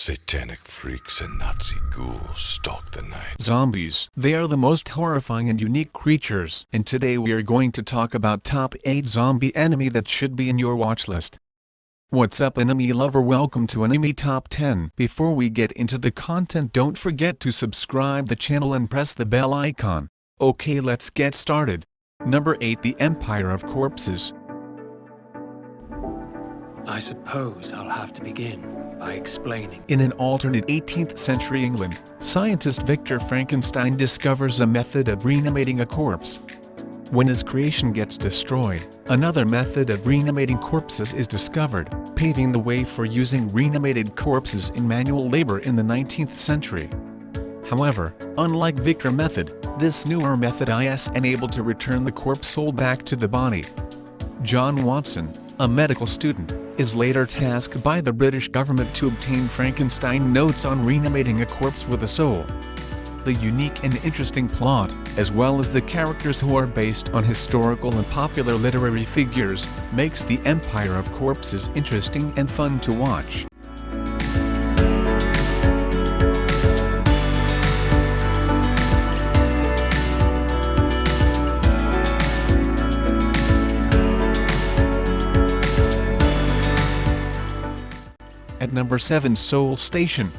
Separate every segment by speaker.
Speaker 1: Satanic freaks and Nazi ghouls stalk the night.
Speaker 2: Zombies. They are the most horrifying and unique creatures. And today we are going to talk about top 8 zombie enemy that should be in your watch list. What's up, enemy lover? Welcome to Enemy Top 10. Before we get into the content, don't forget to subscribe the channel and press the bell icon. Okay, let's get started. Number 8, The Empire of Corpses.
Speaker 3: I suppose I'll have to begin by explaining.
Speaker 2: In an alternate 18th century England, scientist Victor Frankenstein discovers a method of reanimating a corpse. When his creation gets destroyed, another method of reanimating corpses is discovered, paving the way for using reanimated corpses in manual labor in the 19th century. However, unlike Victor's method, this newer method is unable to return the corpse soul back to the body. John Watson, a medical student, is later tasked by the British government to obtain Frankenstein notes on reanimating a corpse with a soul. The unique and interesting plot, as well as the characters who are based on historical and popular literary figures, makes The Empire of Corpses interesting and fun to watch. At number 7, Seoul Station.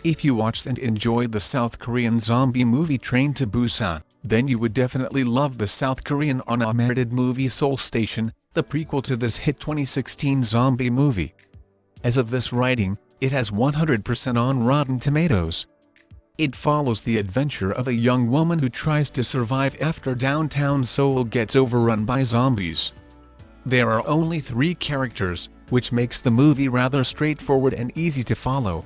Speaker 2: If you watched and enjoyed the South Korean zombie movie Train to Busan, then you would definitely love the South Korean animated movie Seoul Station, the prequel to this hit 2016 zombie movie. As of this writing, it has 100% on Rotten Tomatoes. It follows the adventure of a young woman who tries to survive after downtown Seoul gets overrun by zombies. There are only 3 characters, which makes the movie rather straightforward and easy to follow.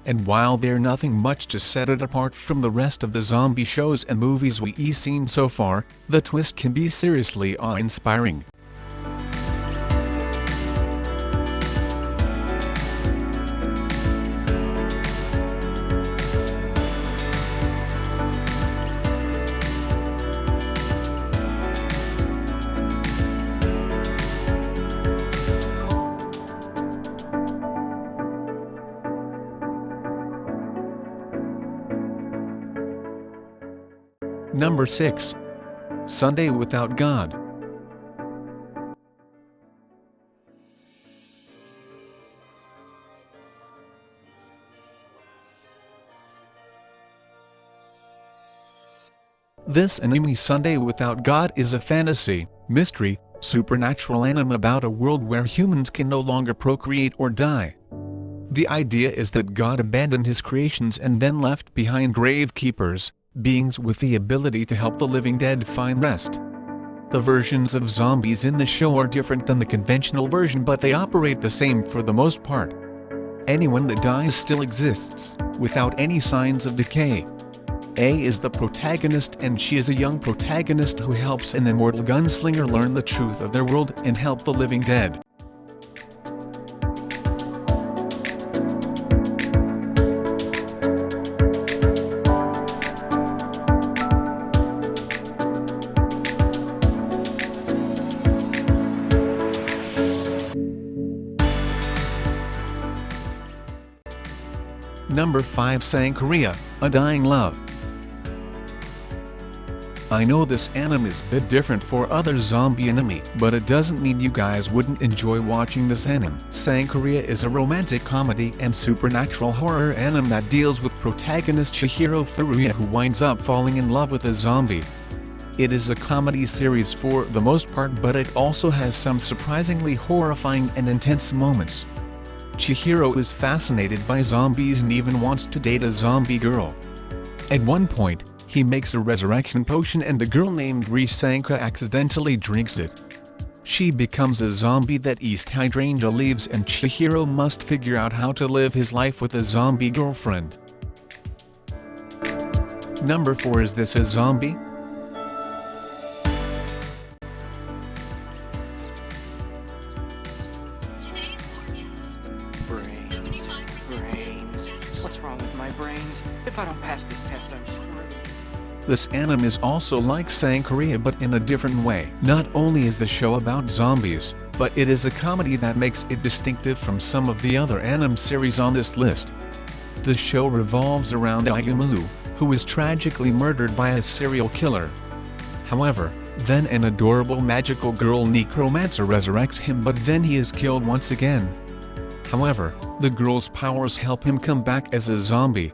Speaker 2: And while there's nothing much to set it apart from the rest of the zombie shows and movies we've seen so far, the twist can be seriously awe-inspiring. Number 6. Sunday Without God. This anime Sunday Without God is a fantasy, mystery, supernatural anime about a world where humans can no longer procreate or die. The idea is that God abandoned his creations and then left behind gravekeepers, beings with the ability to help the living dead find rest. The versions of zombies in the show are different than the conventional version, but they operate the same for the most part. Anyone that dies still exists, without any signs of decay. A is the protagonist, and she is a young protagonist who helps an immortal gunslinger learn the truth of their world and help the living dead. Number 5, Sangria, Undying Love. I know this anime is a bit different for other zombie anime, but it doesn't mean you guys wouldn't enjoy watching this anime. Sangria is a romantic comedy and supernatural horror anime that deals with protagonist Chihiro Furuya, who winds up falling in love with a zombie. It is a comedy series for the most part, but it also has some surprisingly horrifying and intense moments. Chihiro is fascinated by zombies and even wants to date a zombie girl. At one point, he makes a resurrection potion and a girl named Ryu-Senpai accidentally drinks it. She becomes a zombie that East Hydrangea leaves, and Chihiro must figure out how to live his life with a zombie girlfriend. Number 4, Is This a Zombie?
Speaker 3: Brains. What's wrong with my brains? If I don't pass this test, I'm screwed.
Speaker 2: This anime is also like Sankaria but in a different way. Not only is the show about zombies, but it is a comedy that makes it distinctive from some of the other anime series on this list. The show revolves around Ayumu, who is tragically murdered by a serial killer. However, then an adorable magical girl necromancer resurrects him, but then he is killed once again. However, the girl's powers help him come back as a zombie.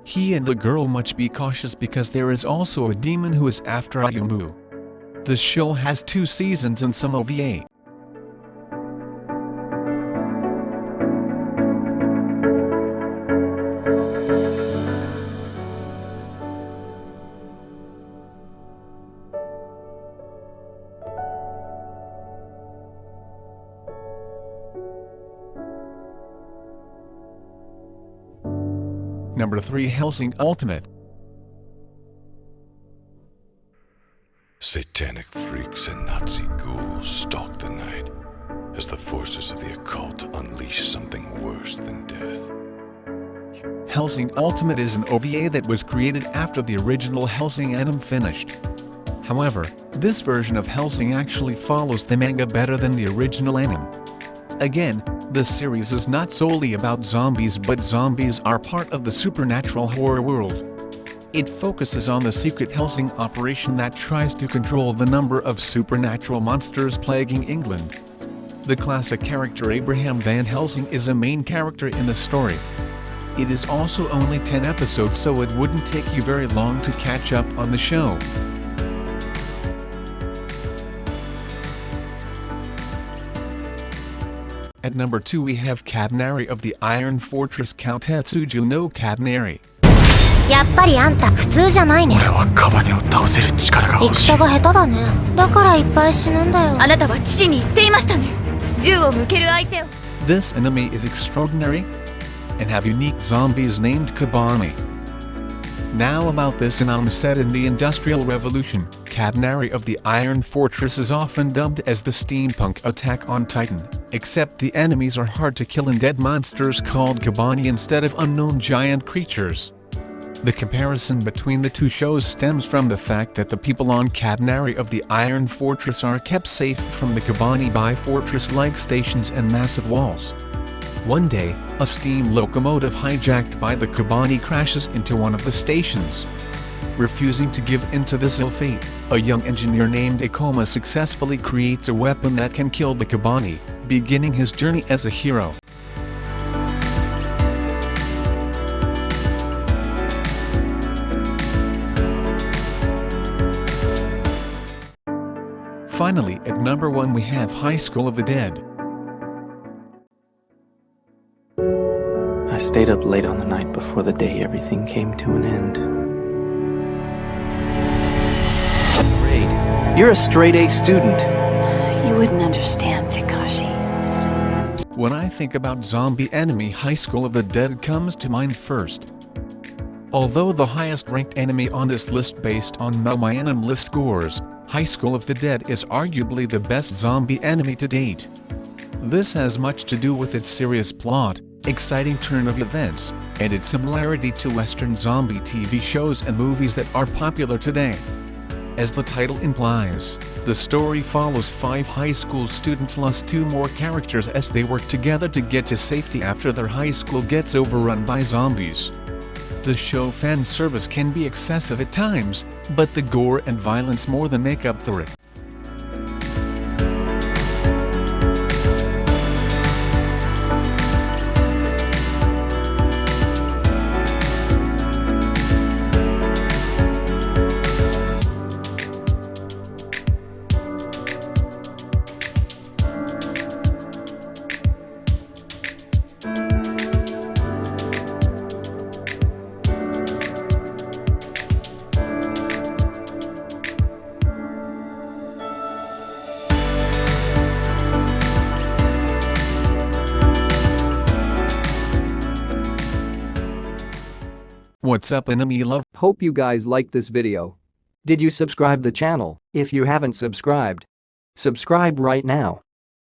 Speaker 2: He and the girl must be cautious because there is also a demon who is after Ayumu. The show has 2 seasons and some OVA. Number 3, Hellsing Ultimate.
Speaker 1: Satanic freaks and Nazi ghouls stalk the night as the forces of the occult unleash something worse than death.
Speaker 2: Hellsing Ultimate is an OVA that was created after the original Hellsing anime finished. However, this version of Hellsing actually follows the manga better than the original anime. Again, the series is not solely about zombies, but zombies are part of the supernatural horror world. It focuses on the secret Hellsing operation that tries to control the number of supernatural monsters plaguing England. The classic character Abraham Van Helsing is a main character in the story. It is also only 10 episodes, so it wouldn't take you very long to catch up on the show. At number 2 we have Cabaneri of the Iron Fortress Kautetsuju no Cabaneri.
Speaker 4: やっぱりあんた普通じゃないね。
Speaker 3: 俺はカバネを倒せる力が欲しい。
Speaker 4: 戦が下手だね。だからいっぱい死ぬんだよ。
Speaker 5: あなたは父に言っていましたね。銃を向ける相手を。
Speaker 2: This anime is extraordinary and have unique zombies named Kabani. Now about this anime set in the Industrial Revolution, Cabaneri of the Iron Fortress is often dubbed as the steampunk Attack on Titan, except the enemies are hard to kill and dead monsters called Kabani instead of unknown giant creatures. The comparison between the two shows stems from the fact that the people on Cabaneri of the Iron Fortress are kept safe from the Kabani by fortress-like stations and massive walls. One day, a steam locomotive hijacked by the Kabani crashes into one of the stations. Refusing to give in to this ill fate, a young engineer named Akoma successfully creates a weapon that can kill the Kabani, beginning his journey as a hero. Finally, at number 1 we have High School of the Dead.
Speaker 6: I stayed up late on the night before the day everything came to an end. Great. You're a straight-A student.
Speaker 5: You wouldn't understand, Takashi.
Speaker 2: When I think about zombie anime, High School of the Dead comes to mind first. Although the highest-ranked anime on this list based on MyAnimeList list scores, High School of the Dead is arguably the best zombie anime to date. This has much to do with its serious plot, exciting turn of events, and its similarity to Western zombie TV shows and movies that are popular today. As the title implies, the story follows 5 high school students plus 2 more characters as they work together to get to safety after their high school gets overrun by zombies. The show fan service can be excessive at times, but the gore and violence more than make up for it. What's up, anime love?
Speaker 7: Hope you guys liked this video. Did you subscribe the channel? If you haven't subscribed, subscribe right now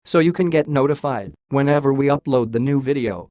Speaker 7: so you can get notified whenever we upload the new video.